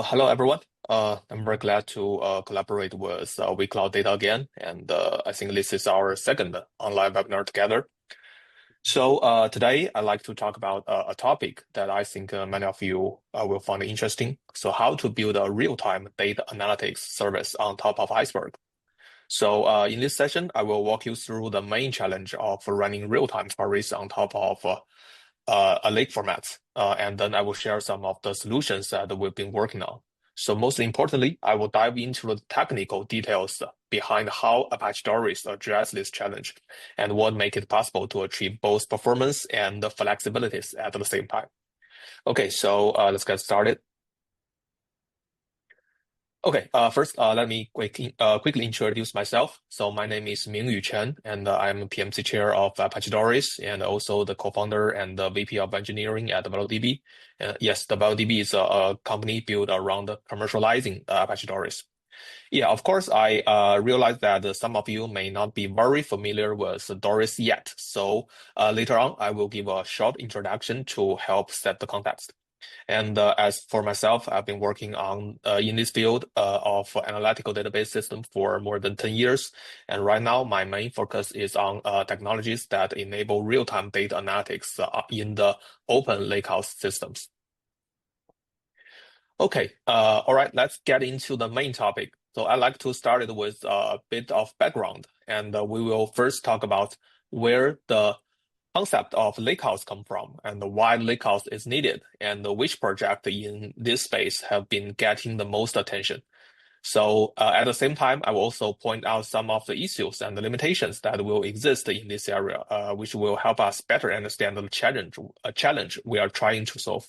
Hello, everyone. I'm very glad to collaborate with WeCloudData again, and I think this is our second online webinar together. So today, I'd like to talk about a topic that I think many of you will find interesting. So how to build a real-time data analytics service on top of Iceberg. So in this session, I will walk you through the main challenge of running real-time queries on top of a lake format. And then I will share some of the solutions that we've been working on. So most importantly, I will dive into the technical details behind how Apache Doris address this challenge and what make it possible to achieve both performance and the flexibilities at the same time. Okay, so let's get started. Okay, first, let me quickly introduce myself. So my name is Mingyu Chen, and I'm PMC chair of Apache Doris, and also the co-founder and the VP of engineering at ValueDB. Yes, the ValueDB is a company built around commercializing Apache Doris. Yeah, of course, I realize that some of you may not be very familiar with Doris yet. So later on, I will give a short introduction to help set the context. And as for myself, I've been working on in this field of analytical database system for more than 10 years. And right now, my main focus is on technologies that enable real-time data analytics in the open lakehouse systems. Okay, all right, let's get into the main topic. So I'd like to start it with a bit of background, and we will first talk about where the concept of lakehouse come from and why lakehouse is needed and which project in this space have been getting the most attention. So at the same time, I will also point out some of the issues and the limitations that will exist in this area, which will help us better understand the challenge we are trying to solve.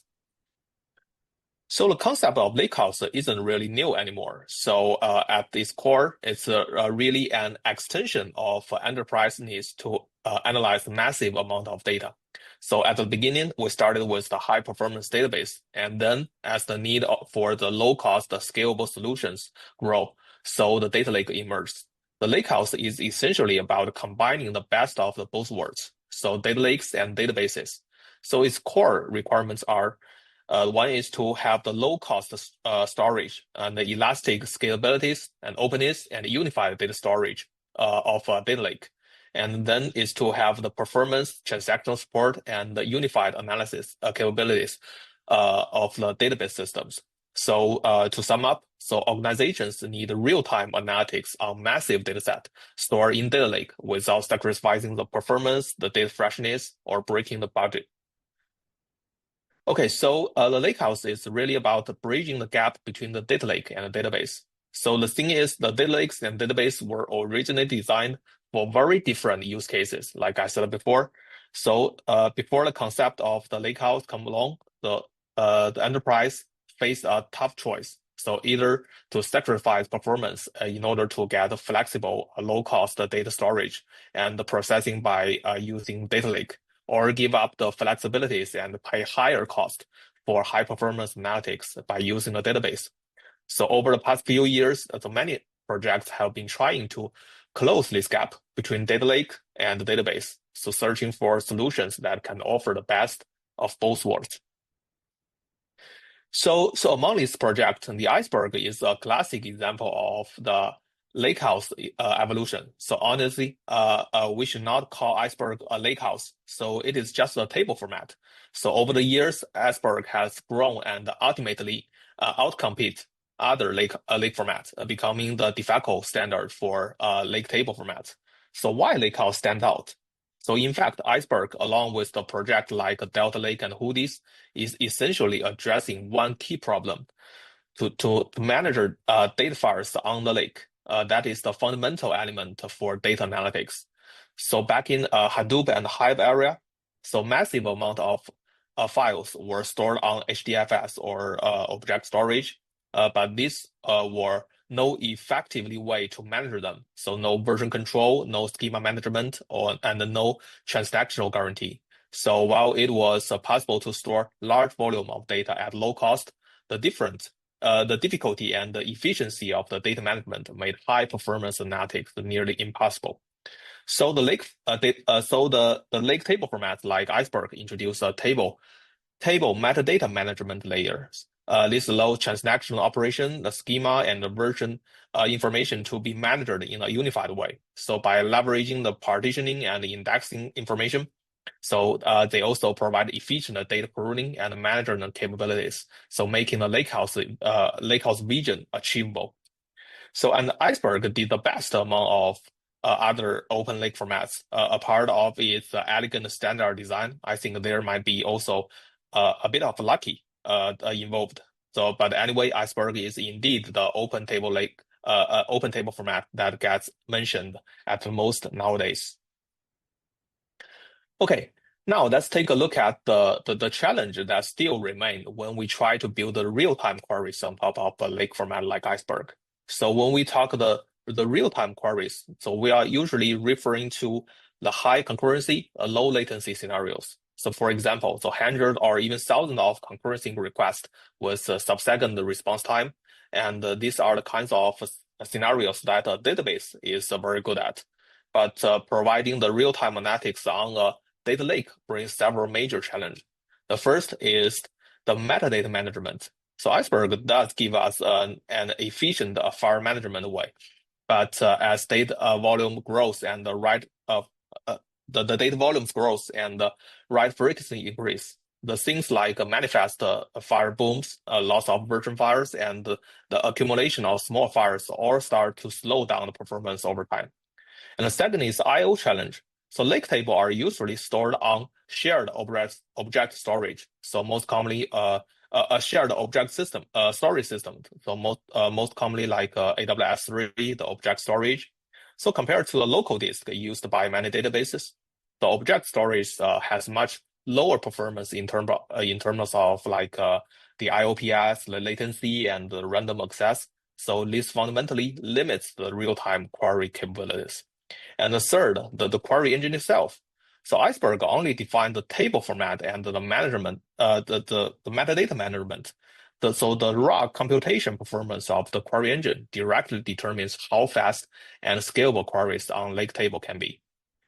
So the concept of lakehouse isn't really new anymore. So at its core, it's really an extension of enterprise needs to analyze massive amount of data. So at the beginning, we started with the high performance database. And then as the need for the low cost, scalable solutions grow, so the data lake emerged. The lakehouse is essentially about combining the best of the both worlds. So data lakes and databases. So its core requirements are one is to have the low-cost storage and the elastic scalabilities and openness and unified data storage of a data lake. And then is to have the performance, transactional support, and the unified analysis capabilities of the database systems. So to sum up, so organizations need real-time analytics on massive dataset stored in data lake without sacrificing the performance, the data freshness, or breaking the budget. Okay, so the lakehouse is really about bridging the gap between the data lake and the database. So the thing is, the data lakes and database were originally designed for very different use cases, like I said before. So before the concept of the lakehouse come along, the enterprise faced a tough choice. So either to sacrifice performance in order to get flexible, low-cost data storage and the processing by using data lake, or give up the flexibilities and pay higher cost for high performance analytics by using a database. So over the past few years, many projects have been trying to close this gap between data lake and the database. So searching for solutions that can offer the best of both worlds. So among these projects, the Iceberg is a classic example of the lakehouse evolution. So honestly, we should not call Iceberg a lakehouse. So it is just a table format. So over the years, Iceberg has grown and ultimately outcompete other lake formats, becoming the de facto standard for lake table formats. So why lakehouse stands out? So in fact, Iceberg, along with the project like Delta Lake and Hoodies, is essentially addressing one key problem to manage data files on the lake. That is the fundamental element for data analytics. So back in Hadoop and Hive area, so massive amount of files were stored on HDFS or object storage, but these were no effectively way to manage them. So no version control, no schema management, and no transactional guarantee. So while it was possible to store large volume of data at low cost, the difficulty and the efficiency of the data management made high performance analytics nearly impossible. So the lake table format like Iceberg introduced a table metadata management layers. this allows transactional operation, the schema, and the version information to be managed in a unified way. So by leveraging the partitioning and the indexing information, so they also provide efficient data pruning and management capabilities, so making the lakehouse vision achievable. So and Iceberg did the best among of other open lake formats. A part of its elegant standard design, I think there might be also a bit of lucky involved. So, but anyway, Iceberg is indeed the open table format that gets mentioned at the most nowadays. Okay, now let's take a look at the challenge that still remain when we try to build the real-time queries on top of a lake format like Iceberg. So when we talk the real-time queries, so we are usually referring to the high concurrency, low latency scenarios. So for example, so hundred or even thousands of concurrency requests with a sub-second response time. And these are the kinds of scenarios that a database is very good at. But providing the real-time analytics on a data lake brings several major challenges. The first is the metadata management. So Iceberg does give us an efficient file management way, but as data volume grows and the data volumes grows and the write frequency increase, the things like manifest file booms, loss of version files, and the accumulation of small files all start to slow down the performance over time. And the second is I/O challenge. So lake tables are usually stored on shared object storage. So most commonly, a shared object system, storage system. So most commonly like AWS 3, the object storage. So compared to the local disk used by many databases, the object storage has much lower performance in terms of like the IOPS, the latency, and the random access. So this fundamentally limits the real-time query capabilities. And the third, the query engine itself. So Iceberg only defines the table format and the management, the metadata management. So the raw computation performance of the query engine directly determines how fast and scalable queries on lake table can be.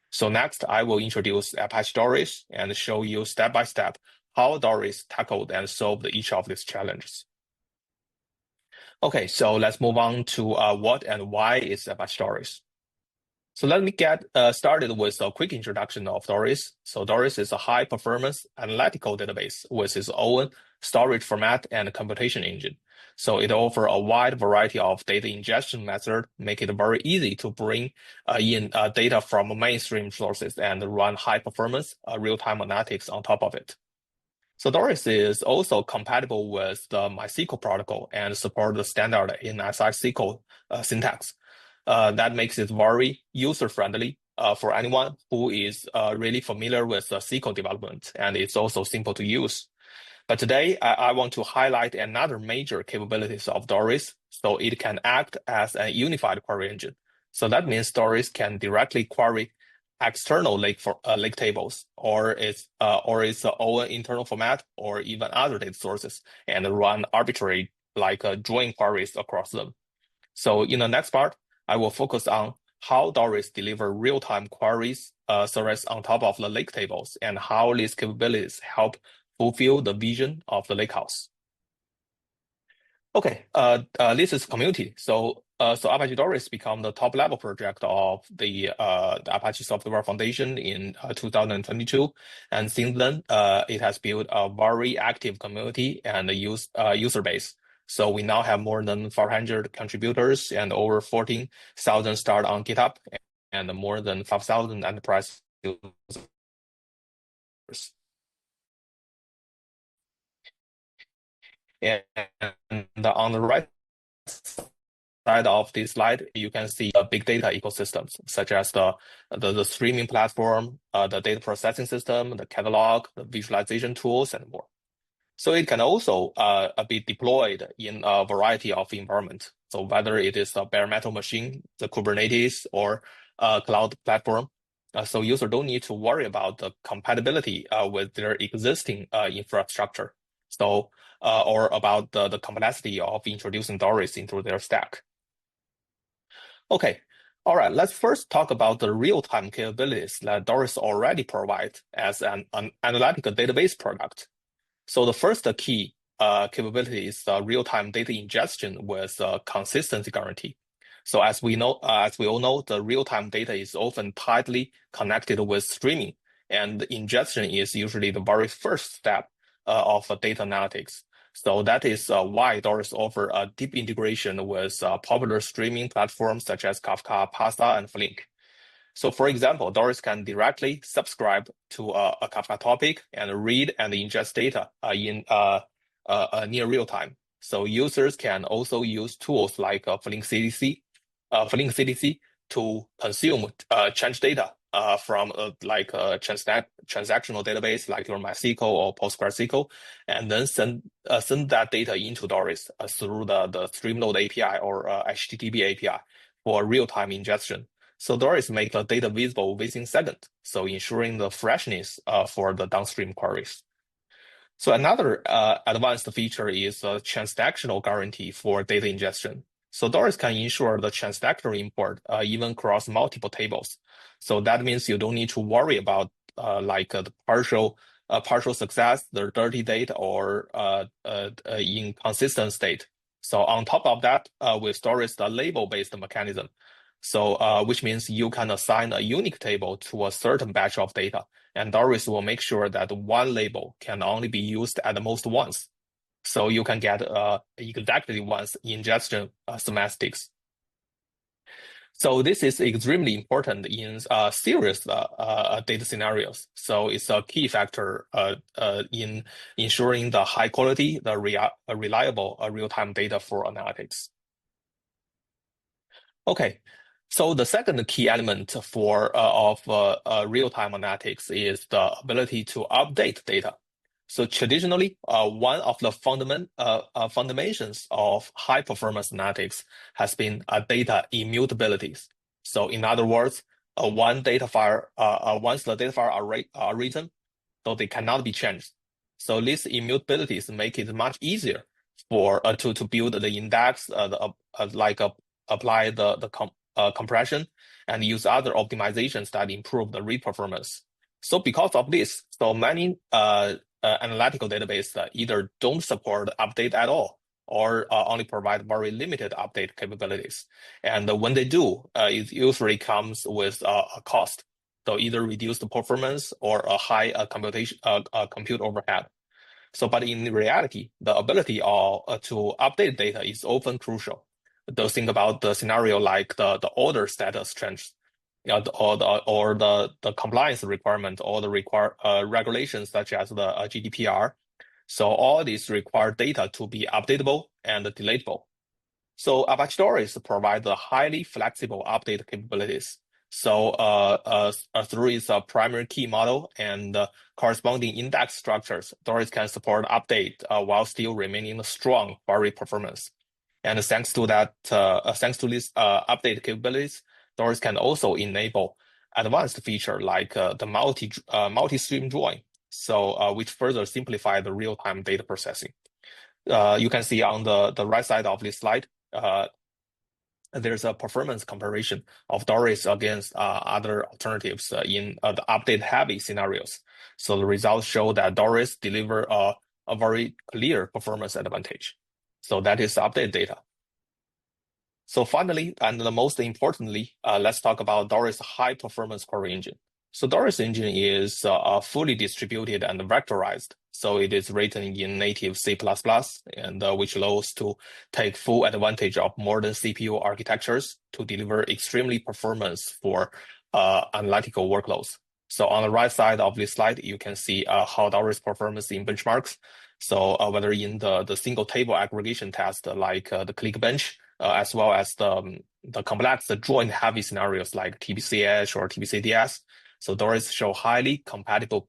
So next, I will introduce Apache Doris and show you step by step how Doris tackled and solved each of these challenges. Okay, so let's move on to what and why is Apache Doris. So let me get started with a quick introduction of Doris. So Doris is a high-performance analytical database with its own storage format and computation engine. So it offers a wide variety of data ingestion methods, make it very easy to bring in data from mainstream sources and run high-performance real-time analytics on top of it. So Doris is also compatible with the MySQL protocol and support the standard NSI SQL syntax. That makes it very user-friendly for anyone who is really familiar with SQL development, and it's also simple to use. But today, I want to highlight another major capabilities of Doris, so it can act as a unified query engine. So that means Doris can directly query external lake tables or its own internal format or even other data sources and run arbitrary join queries across them. So in the next part, I will focus on how Doris deliver real-time queries service on top of the lake tables and how these capabilities help fulfill the vision of the lakehouse. Okay, this is community. So Apache Doris became the top-level project of the Apache Software Foundation in 2022, and since then, it has built a very active community and a user base. So we now have more than 400 contributors and over 14,000 start on GitHub and more than 5,000 enterprise users. And on the right side of this slide, you can see big data ecosystems such as the streaming platform, the data processing system, the catalog, the visualization tools, and more. So it can also be deployed in a variety of environments. So whether it is a bare metal machine, the Kubernetes, or a cloud platform, so users don't need to worry about the compatibility with their existing infrastructure. So or about the complexity of introducing Doris into their stack. Okay, all right. Let's first talk about the real-time capabilities that Doris already provides as an analytical database product. So the first key capability is real-time data ingestion with consistency guarantee. So as we all know, the real-time data is often tightly connected with streaming, and ingestion is usually the very first step of data analytics. So that is why Doris offers a deep integration with popular streaming platforms such as Kafka, Pasta, and Flink. So for example, Doris can directly subscribe to a Kafka topic and read and ingest data in near real time. So users can also use tools like Flink CDC to consume change data from like a transactional database like your MySQL or PostgreSQL, and then send that data into Doris through the Streamload API or HTTP API for real-time ingestion. So Doris makes the data visible within seconds, so ensuring the freshness for the downstream queries. So another advanced feature is a transactional guarantee for data ingestion. So Doris can ensure the transactional import even across multiple tables. So that means you don't need to worry about the partial success, the dirty data, or inconsistent state. So on top of that, with Doris, the label-based mechanism. So which means you can assign a unique table to a certain batch of data, and Doris will make sure that one label can only be used at the most once. So you can get exactly once ingestion semantics. So this is extremely important in serious data scenarios. So it's a key factor in ensuring the high quality, the reliable real-time data for analytics. Okay, so the second key element of real-time analytics is the ability to update data. So traditionally, one of the fundamentals of high-performance analytics has been data immutability. So in other words, once the data file are written, so they cannot be changed. So these immutabilities make it much easier for to build the index, apply the compression, and use other optimizations that improve the read performance. So because of this, so many analytical databases either don't support update at all or only provide very limited update capabilities. And when they do, it usually comes with a cost. So either reduced performance or a high compute overhead. So, but in reality, the ability to update data is often crucial. Those think about the scenario like the order status change, or the compliance requirement, or the regulations such as the GDPR. So all these require data to be updatable and deletable. So Apache Doris provides the highly flexible update capabilities. So through its primary key model and corresponding index structures, Doris can support update while still remaining strong query performance. And thanks to these update capabilities, Doris can also enable advanced feature like the multi-stream join, so which further simplify the real-time data processing. You can see on the right side of this slide, there's a performance comparison of Doris against other alternatives in the update-heavy scenarios. So the results show that Doris deliver a very clear performance advantage. So that is update data. So finally, and the most importantly, let's talk about Doris high-performance query engine. So Doris engine is fully distributed and vectorized. So it is written in native C++, and which allows to take full advantage of modern CPU architectures to deliver extremely performance for analytical workloads. So on the right side of this slide, you can see how Doris performance in benchmarks. So whether in the single table aggregation test like the ClickBench, as well as the complex join heavy scenarios like TBCH or TBCDS. So Doris show highly competitive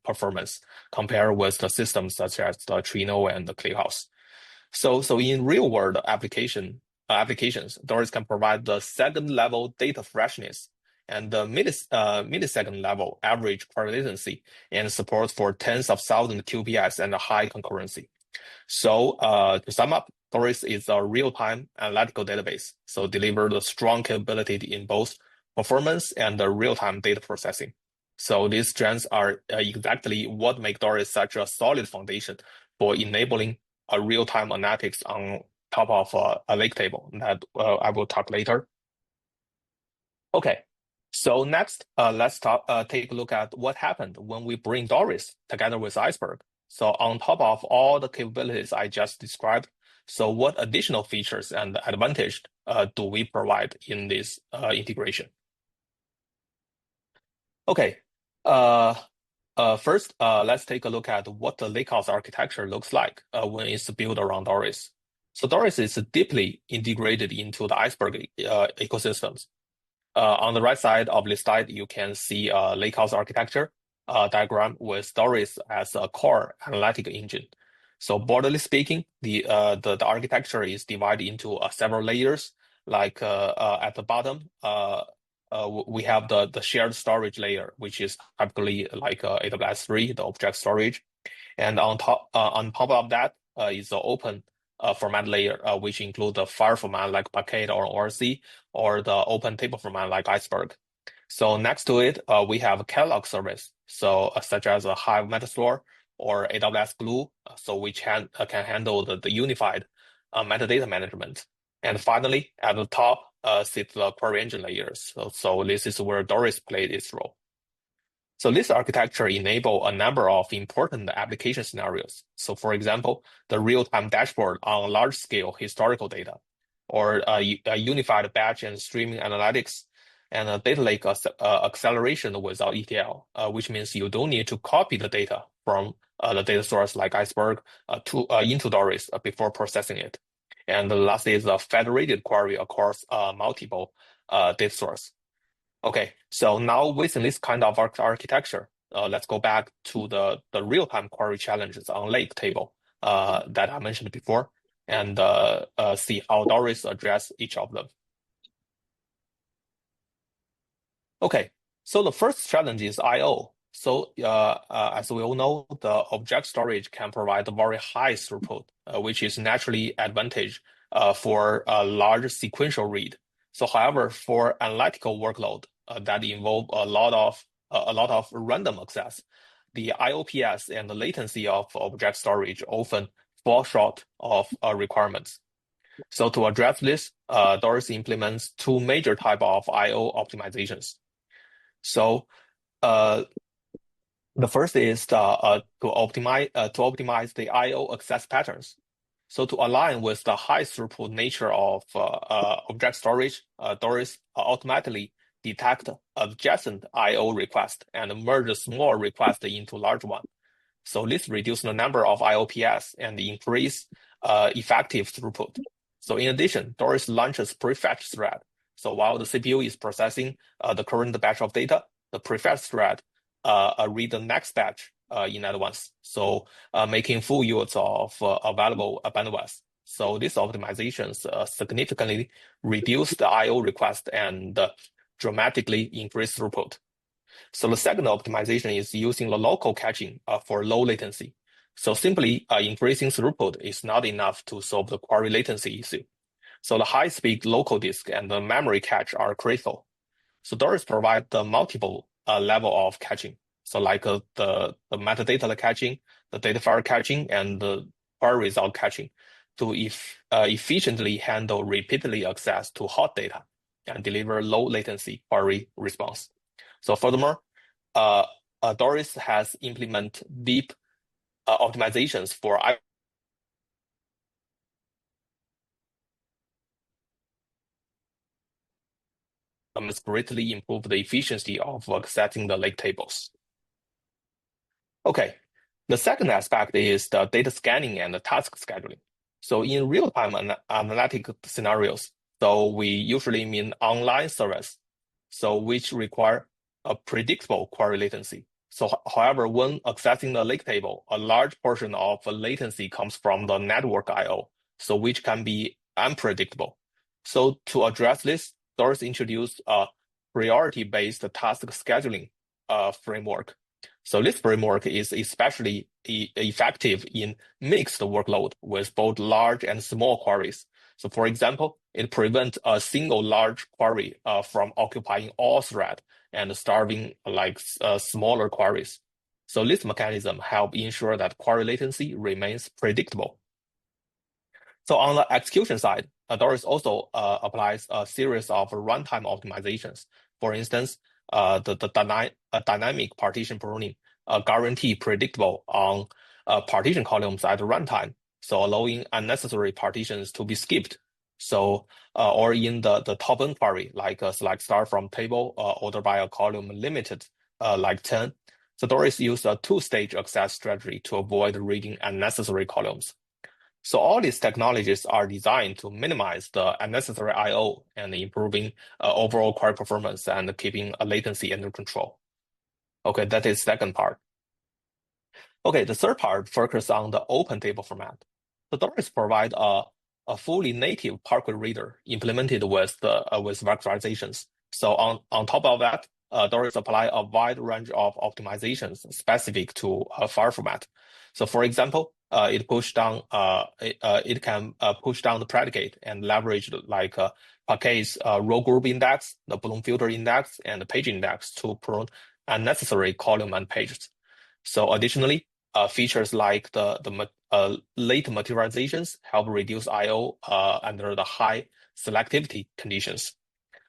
performance compared with the systems such as the Trino and the ClickHouse. So in real world applications, Doris can provide the second level data freshness and the millisecond level average query latency and support for tens of thousands QPS and high concurrency. So to sum up, Doris is a real-time analytical database, so deliver the strong capability in both performance and the real-time data processing. So these strengths are exactly what make Doris such a solid foundation for enabling a real-time analytics on top of a lake table that I will talk later. Okay, so next, let's take a look at what happened when we bring Doris together with Iceberg. So on top of all the capabilities I just described, so what additional features and advantage do we provide in this integration? Okay, first, let's take a look at what the lakehouse architecture looks like when it's built around Doris. So Doris is deeply integrated into the Iceberg ecosystems. On the right side of this slide, you can see a lakehouse architecture diagram with Doris as a core analytic engine. So broadly speaking, the architecture is divided into several layers. Like at the bottom, we have the shared storage layer, which is typically like AWS 3, the object storage. And on top of that is the open format layer, which include the file format like Packet or ORC, or the open table format like Iceberg. So next to it, we have a catalog service, so such as a Hive Metastore or AWS Glue, so which can handle the unified metadata management. And finally, at the top sits the query engine layers. So this is where Doris played its role. So this architecture enable a number of important application scenarios. So for example, the real-time dashboard on large-scale historical data, or a unified batch and streaming analytics, and a data lake acceleration without ETL, which means you don't need to copy the data from the data source like Iceberg into Doris before processing it. And the last is a federated query across multiple data source. Okay, so now within this kind of architecture, let's go back to the real-time query challenges on lake table that I mentioned before, and see how Doris address each of them. Okay, so the first challenge is I/O. So as we all know, the object storage can provide a very high throughput, which is naturally advantage for a large sequential read. So however, for analytical workload that involve a lot of random access, the IOPS and the latency of object storage often fall short of requirements. So to address this, Doris implements two major type of I/O optimizations. So the first is to optimize the I/O access patterns. So to align with the high throughput nature of object storage, Doris automatically detect adjacent I/O request and merge small request into large one. So this reduces the number of IOPS and increase effective throughput. So in addition, Doris launches prefetch thread. So while the CPU is processing the current batch of data, the prefetch thread read the next batch in advance, so making full use of available bandwidth. So these optimizations significantly reduce the I/O request and dramatically increase throughput. So the second optimization is using the local caching for low latency. So simply increasing throughput is not enough to solve the query latency issue. So the high-speed local disk and the memory cache are critical. So Doris provides the multiple level of caching. So like the metadata caching, the data file caching, and the query result caching to efficiently handle repeatedly access to hot data and deliver low latency query response. So furthermore, Doris has implemented deep optimizations for greatly improve the efficiency of accessing the lake tables. Okay, the second aspect is the data scanning and the task scheduling. So in real-time analytic scenarios, so we usually mean online service, so which require a predictable query latency. So however, when accessing the lake table, a large portion of the latency comes from the network I/O, so which can be unpredictable. So to address this, Doris introduced a priority-based task scheduling framework. So this framework is especially effective in mixed workload with both large and small queries. So for example, it prevents a single large query from occupying all thread and starving like smaller queries. So this mechanism help ensure that query latency remains predictable. So on the execution side, Doris also applies a series of runtime optimizations. For instance, the dynamic partition pruning guarantee predictable on partition columns at runtime, so allowing unnecessary partitions to be skipped. So, or in the top-end query, like select star from table, order by a column limited, like 10. So Doris used a two-stage access strategy to avoid reading unnecessary columns. So all these technologies are designed to minimize the unnecessary I/O and improving overall query performance and keeping latency under control. Okay, that is second part. Okay, the third part focuses on the open table format. So Doris provide a fully native Parquet reader implemented with vectorizations. So on top of that, Doris apply a wide range of optimizations specific to a file format. So for example, it can push down the predicate and leverage like Parquet's row group index, the Bloom filter index, and the page index to prune unnecessary column and pages. So additionally, features like the late materializations help reduce I/O under the high selectivity conditions.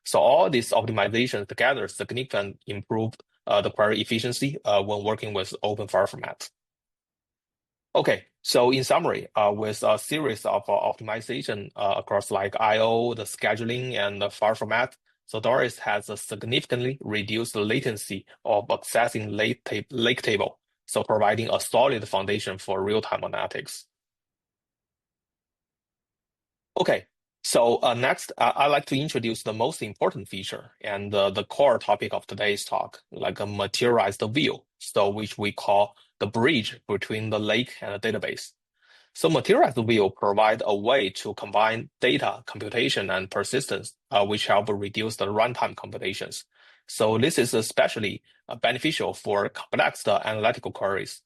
So all these optimizations together significantly improve the query efficiency when working with open file formats. Okay, so in summary, with a series of optimization across like I/O, the scheduling, and the file format, so Doris has significantly reduced the latency of accessing lake table, so providing a solid foundation for real-time analytics. Okay, so next, I'd like to introduce the most important feature and the core topic of today's talk, like a materialized view, so which we call the bridge between the lake and the database. So materialized view provide a way to combine data, computation, and persistence, which help reduce the runtime computations. So this is especially beneficial for complex analytical queries,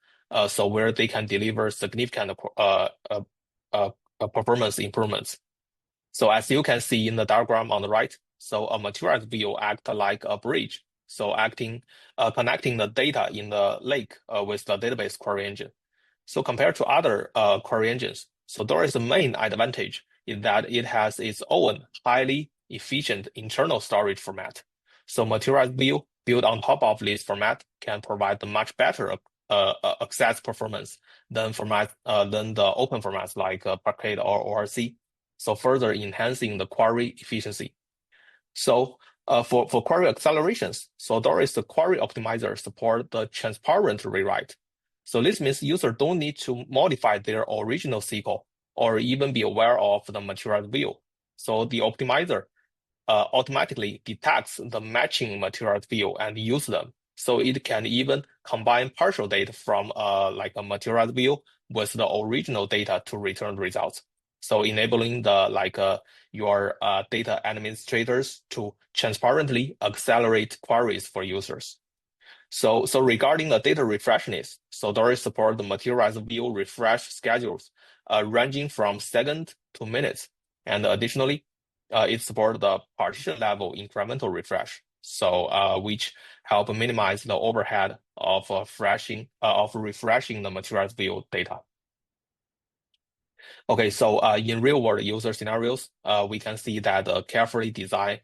so where they can deliver significant performance improvements. So as you can see in the diagram on the right, so a materialized view acts like a bridge, so connecting the data in the lake with the database query engine. So compared to other query engines, so Doris' main advantage is that it has its own highly efficient internal storage format. So materialized view built on top of this format can provide a much better access performance than the open formats like Parquet or ORC. So further enhancing the query efficiency. So for query accelerations, so Doris the query optimizer support the transparent rewrite. So this means users don't need to modify their original SQL or even be aware of the materialized view. So the optimizer automatically detects the matching materialized view and use them. So it can even combine partial data from like a materialized view with the original data to return results. So enabling your data administrators to transparently accelerate queries for users. So regarding the data refreshness, so Doris support the materialized view refresh schedules ranging from seconds to minutes. And additionally, it supports the partition level incremental refresh, so which help minimize the overhead of refreshing the materialized view data. Okay, so in real-world user scenarios, we can see that a carefully designed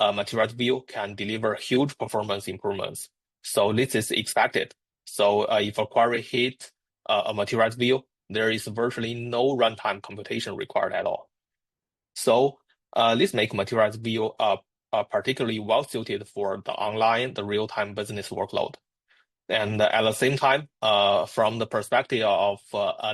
materialized view can deliver huge performance improvements. So this is expected. So if a query hits a materialized view, there is virtually no runtime computation required at all. So this makes materialized view particularly well suited for the real-time business workload. And at the same time, from the perspective of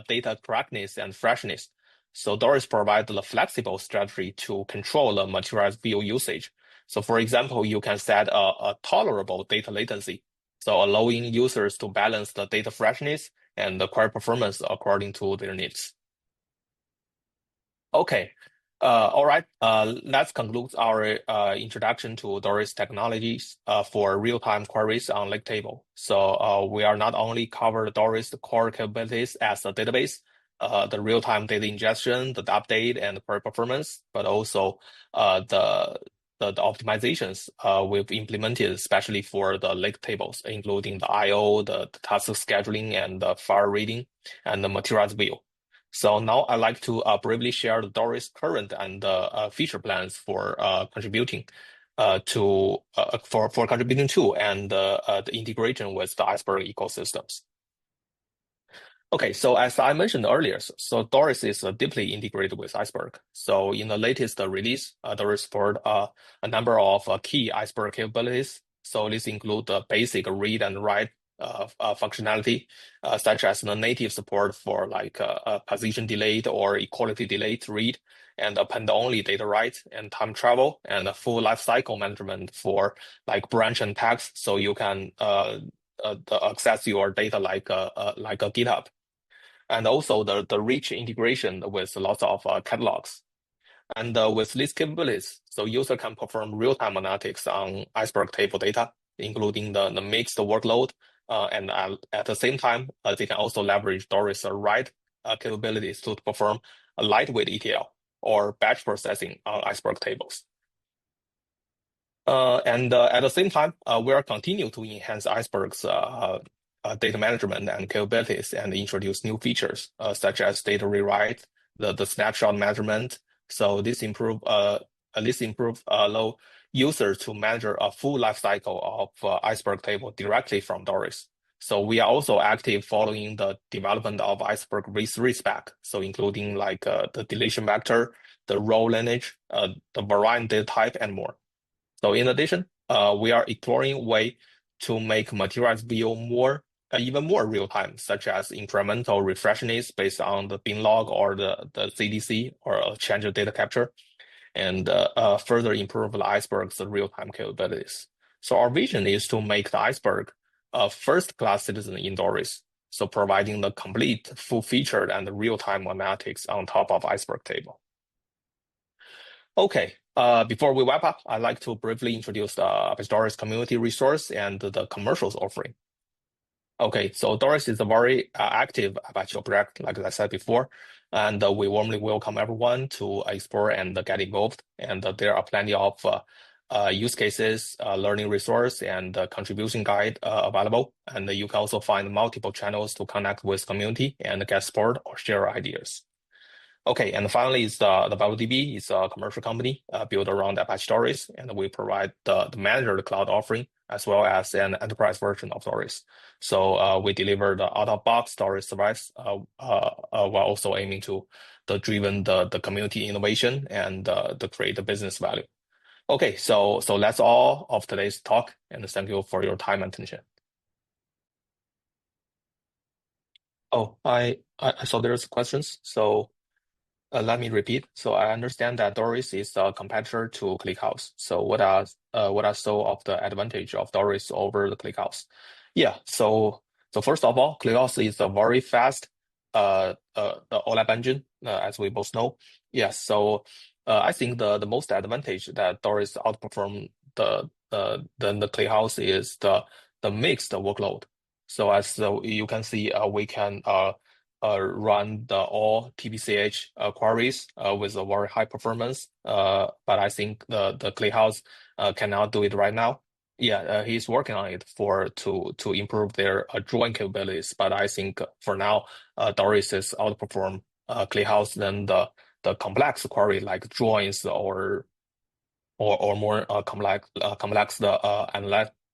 data correctness and freshness, so Doris provides the flexible strategy to control the materialized view usage. So for example, you can set a tolerable data latency, so allowing users to balance the data freshness and the query performance according to their needs. Okay, all right, let's conclude our introduction to Doris technologies for real-time queries on Lake Table. So we are not only covered Doris core capabilities as a database, the real-time data ingestion, the update, and the query performance, but also the the optimizations we've implemented, especially for the lake tables, including the I/O, the task scheduling, and the file reading, and the materials view. So now I'd like to briefly share the Doris current and feature plans for contributing contributing to and the integration with the Iceberg ecosystems. Okay, so as I mentioned earlier, so Doris is deeply integrated with Iceberg. So in the latest release, Doris support a number of key Iceberg capabilities. So this include the basic read and write functionality, such as the native support for like position delayed or equality delayed read, and append-only data write, and time travel, and a full lifecycle management for like branch and tags, so you can access your data like a GitHub. And also the rich integration with lots of catalogs. And with these capabilities, so user can perform real-time analytics on Iceberg table data, including the mixed workload. And at the same time, they can also leverage Doris write capabilities to perform a lightweight ETL or batch processing on Iceberg tables. And at the same time, we are continue to enhance Iceberg's data management and capabilities and introduce new features such as data rewrite, the snapshot measurement. So this allow users to measure a full life cycle of Iceberg table directly from Doris. So we are also active following the development of Iceberg v3 spec, so including like the deletion vector, the row lineage, the variant data type, and more. So in addition, we are exploring way to make materials view even more real time, such as incremental refreshness based on the bin log or the CDC or change of data capture, and further improve the Iceberg's real-time capabilities. So our vision is to make the Iceberg a first-class citizen in Doris, so providing the complete, full-featured, and real-time analytics on top of Iceberg table. Okay, before we wrap up, I'd like to briefly introduce the Apache Doris community resource and the commercials offering. Okay, so Doris is a very active Apache project, like I said before, and we warmly welcome everyone to explore and get involved. And there are plenty of use cases, learning resource, and contribution guide available. And you can also find multiple channels to connect with community and get support or share ideas. Okay, and finally is the WebDB is a commercial company built around Apache Doris, and we provide the managed cloud offering as well as an enterprise version of Doris. So we deliver the out-of-box Doris service while also aiming to driven the community innovation and to create the business value. Okay, so that's all of today's talk, and thank you for your time and attention. Oh, I saw there's questions, so. Let me repeat. So I understand that Doris is a competitor to ClickHouse. So what are some of the advantage of Doris over the ClickHouse? Yeah. So first of all, ClickHouse is a very fast the OLAP engine, as we both know. Yes. So I think the most advantage that Doris outperform than the ClickHouse is the mixed workload. So as you can see, we can run all TBCH queries with a very high performance. But I think the ClickHouse cannot do it right now. Yeah, he's working on it to improve their drawing capabilities. But I think for now, Doris is outperform ClickHouse than the complex query like drawings or more complex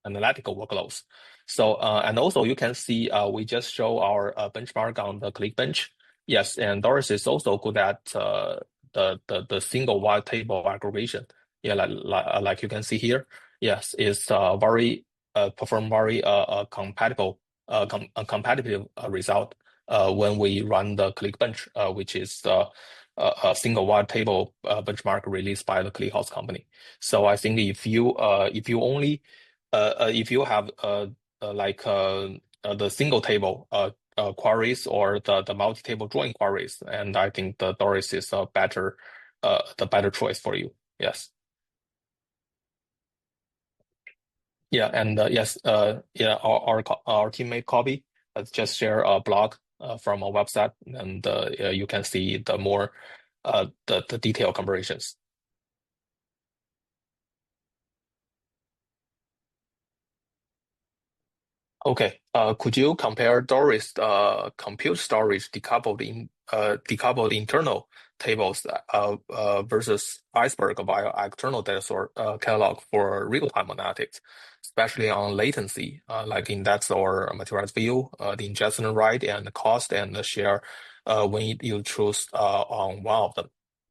analytical workloads. So and also you can see we just show our benchmark on the ClickBench. Yes, and Doris is also good at the single wide table aggregation. Yeah, like you can see here. Yes, it's very perform very competitive result when we run the ClickBench, which is a single wide table benchmark released by the ClickHouse company. So I think if you only if you have the single table queries or the multi-table drawing queries, and I think the Doris is a the better choice for you. Yes. Yeah, and yes, yeah, our teammate Kobe has just shared a blog from our website, and you can see the more the detailed comparisons. Okay. Could you compare Doris compute storage decoupled internal tables versus Iceberg via external data source catalog for real-time analytics, especially on latency, like index or materialized view, the ingestion rate and the cost and the share when you choose on one of them?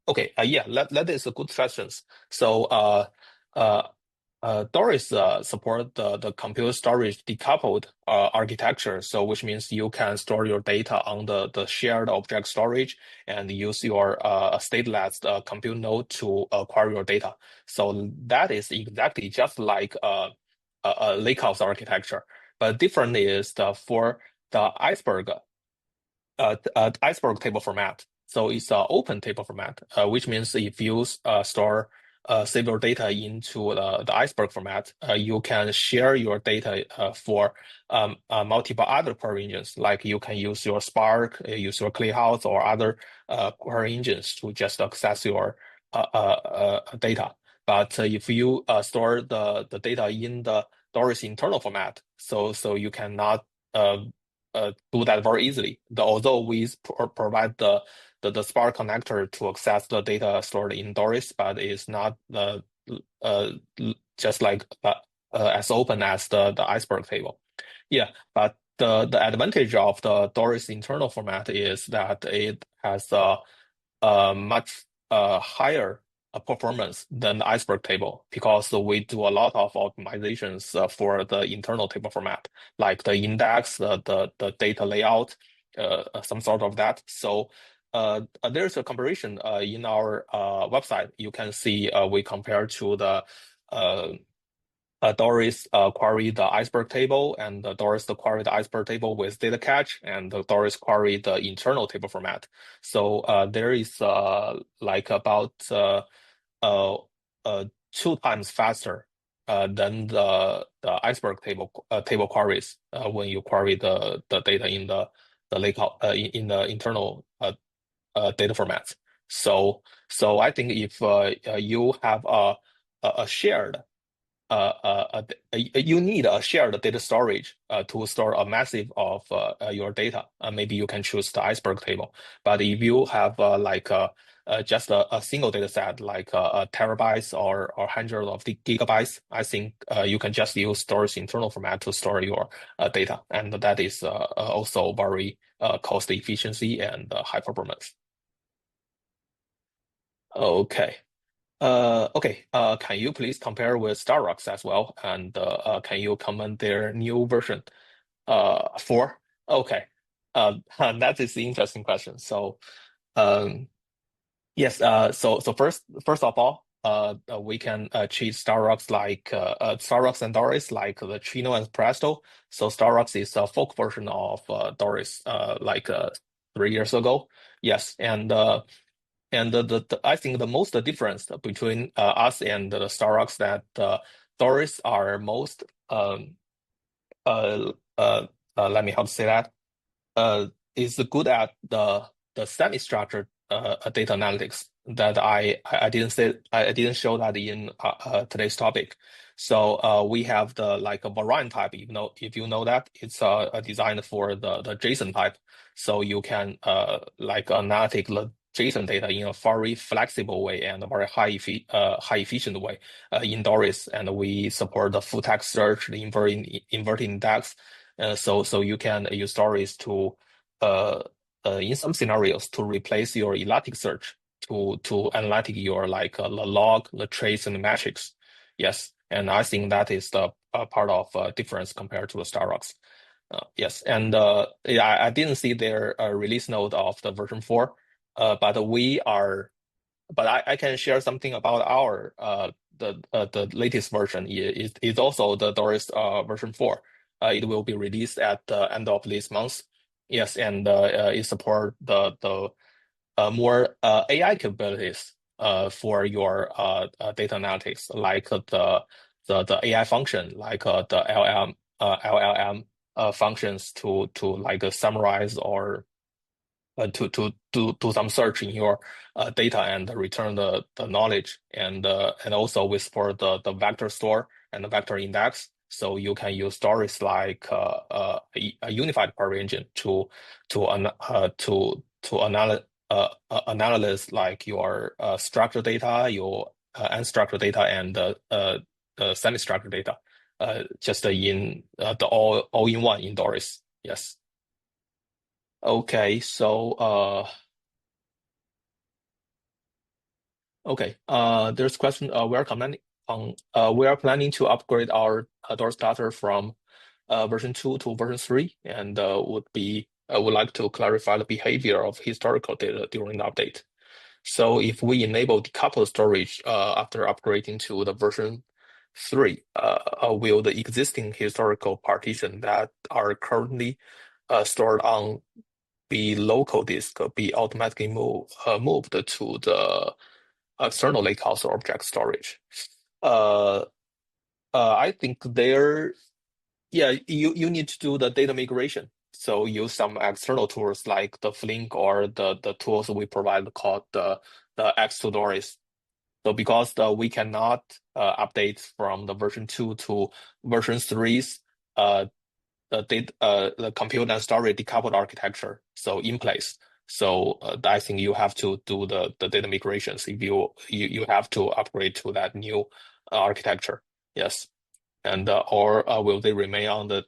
Okay. Yeah, that is a good questions. So uh, Doris support the compute storage decoupled architecture, so which means you can store your data on the shared object storage and use your stateless compute node to acquire your data. So that is exactly just like a lakehouse architecture, but different is for the Iceberg table format. So it's an open table format, which means if you save your data into the Iceberg format, you can share your data for multiple other query engines. Like you can use your Spark, use your ClickHouse, or other query engines to just access your data. But if you store the data in the Doris internal format, so you cannot do that very easily. Although we provide the Spark connector to access the data stored in Doris, but it's not uh, just like as open as the Iceberg table. Yeah, but the advantage of the Doris internal format is that it has a much higher performance than the Iceberg table because we do a lot of optimizations for the internal table format, like the index, the data layout, some sort of that. So there's a comparison in our website. You can see we compare to the uh, Doris query the Iceberg table, and Doris query the Iceberg table with data cache, and Doris query the internal table format. So there is like about uh, two times faster than the Iceberg table queries when you query the data in the lake in the internal data formats. So I think if you have a shared you need a shared data storage to store a massive of your data. Maybe you can choose the Iceberg table. But if you have just a single data set, like terabytes or hundreds of gigabytes, I think you can just use storage internal format to store your data. And that is also very cost efficiency and high performance. Okay. Okay. Can you please compare with Starbucks as well? And can you comment their new version? Four? Okay. That is the interesting question. So, um, yes. So first of all, we can treat Starbucks like Starbucks and Doris like the Chino and Presto. So Starbucks is a folk version of Doris, like 3 years ago. Yes, and I think the most difference between us and the Starbucks that Doris are most uh, uh, let me how to say that is good at the semi-structured data analytics that I didn't say I didn't show that in today's topic. So we have the like a variant type. If you know that it's designed for the JSON type, so you can like analytic the JSON data in a very flexible way and a very high efficient way in Doris, and we support the full text search, the inverting index, so you can use Doris to uh, in some scenarios to replace your Elasticsearch to analytic your like the log, the trace, and the metrics. Yes, and I think that is the part of difference compared to the Starbucks. Yes, and yeah, I didn't see their release note of the version 4, but we are. But I can share something about our the latest version is also the Doris version 4. It will be released at the end of this month. Yes, and it support the more AI capabilities for your data analytics, like the AI function, like the LLM functions to like summarize or to do some search in your data and return the knowledge, and also we support the vector store and the vector index. So you can use Doris like a unified query engine to analyze like your structured data, your unstructured data, and semi-structured data, just in the all in one in Doris. Yes. Okay. So okay. There's a question. We are planning to upgrade our Doris data from version 2 to version 3, and would like to clarify the behavior of historical data during the update. So if we enable decoupled storage after upgrading to the version 3, will the existing historical partition that are currently stored on the local disk be automatically moved to the external lakehouse or object storage? Uh, I think you need to do the data migration. So use some external tools like the Flink or the tools we provide called the X2 Doris. So because we cannot update from the version 2 to version 3's the compute and storage decoupled architecture, so in place. So I think you have to do the data migrations if you have to upgrade to that new architecture. Yes. And or will they remain on the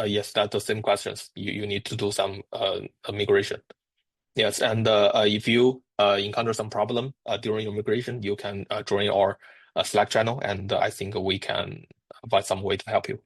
yes, that's the same questions. You need to do some migration. Yes, and if you encounter some problem during your migration, you can join our Slack channel, and I think we can find some way to help you.